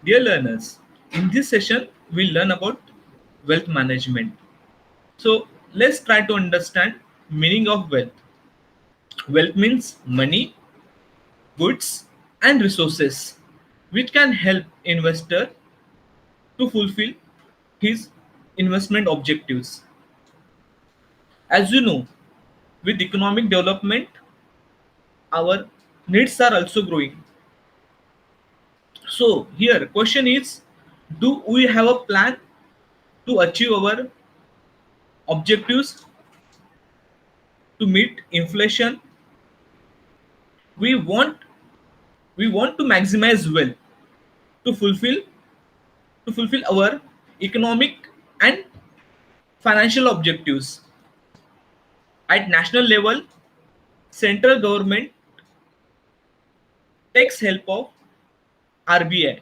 Dear learners, in this session, we'll learn about wealth management. So let's try to understand meaning of wealth. Wealth means money, goods, and resources, which can help investor to fulfill his investment objectives. As you know, with economic development, our needs are also growing. So here, question is, do we have a plan to achieve our objectives to meet inflation? We want we want to maximize wealth to fulfill our economic and financial objectives. At national level, central government takes help of RBI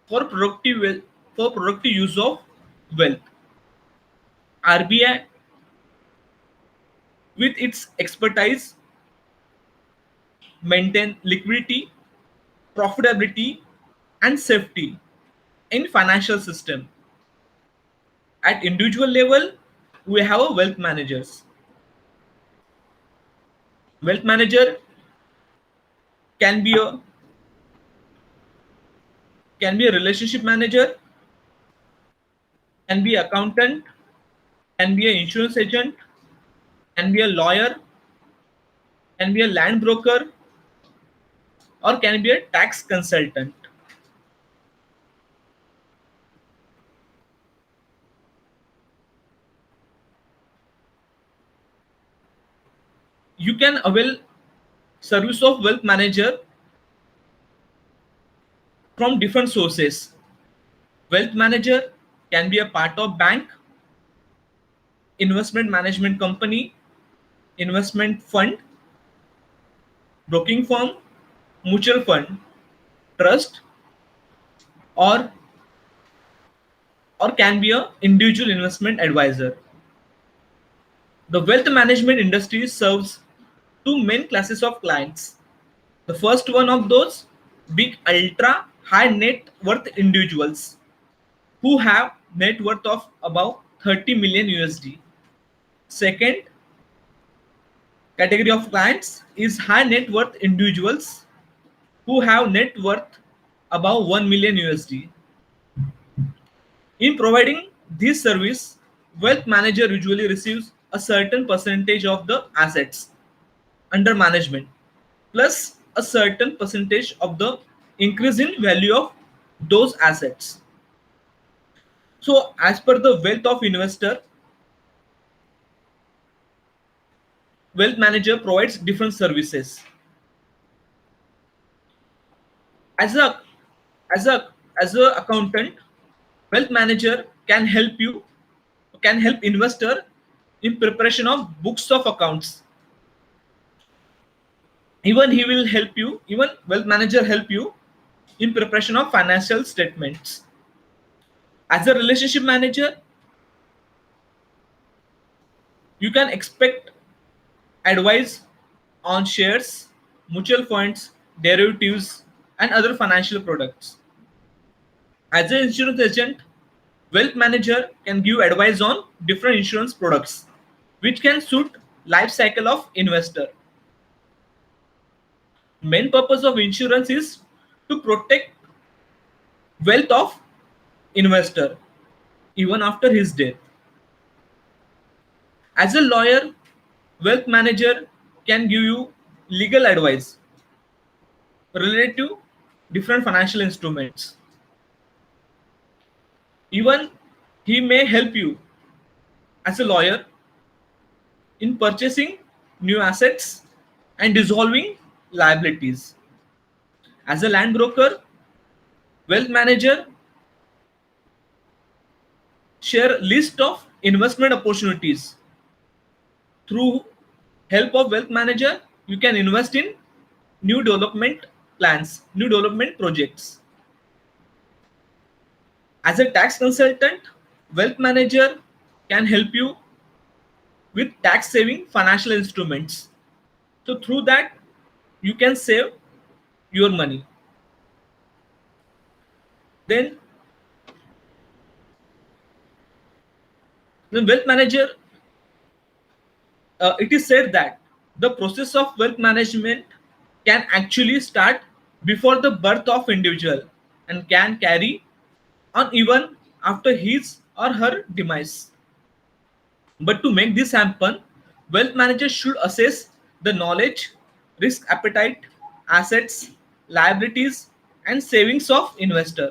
for productive use of wealth. RBI, with its expertise, maintain liquidity, profitability, and safety in financial system. At individual level, we have a wealth managers. Wealth manager can be a relationship manager, can be accountant, can be an insurance agent, can be a lawyer, can be a land broker, or can be a tax consultant. You can avail service of wealth manager from different sources. Wealth manager can be a part of bank, investment management company, investment fund, broking firm, mutual fund, trust, or can be a individual investment advisor. The wealth management industry serves two main classes of clients. The first one of those, big ultra high net worth individuals who have net worth of about 30 million USD. Second category of clients is high net worth individuals who have net worth above 1 million USD. In providing this service, wealth manager usually receives a certain percentage of the assets under management plus a certain percentage of the increase in value of those assets. So as per the wealth of investor, wealth manager provides different services. As a as a as a accountant, wealth manager can help investor in preparation of books of accounts. Even wealth manager help you in preparation of financial statements. As a relationship manager, you can expect advice on shares, mutual funds, derivatives, and other financial products. As an insurance agent, wealth manager can give advice on different insurance products which can suit life cycle of investor. Main purpose of insurance is to protect wealth of investor even after his death. As a lawyer, wealth manager can give you legal advice related to different financial instruments. Even he may help you as a lawyer in purchasing new assets and dissolving liabilities. As a land broker, wealth manager share list of investment opportunities. Through help of wealth manager, you can invest in new development plans, new development projects. As a tax consultant, wealth manager can help you with tax saving financial instruments. So through that, you can save your money. Then the wealth manager, it is said that the process of wealth management can actually start before the birth of individual and can carry on even after his or her demise. But to make this happen, wealth managers should assess the knowledge, risk appetite, assets, liabilities, and savings of investor.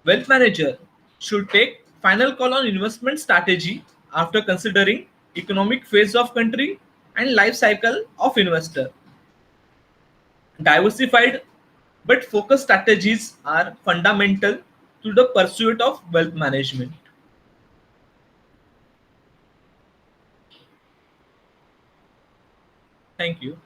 Wealth manager should take final call on investment strategy after considering economic phase of country and life cycle of investor. Diversified but focused strategies are fundamental to the pursuit of wealth management. Thank you.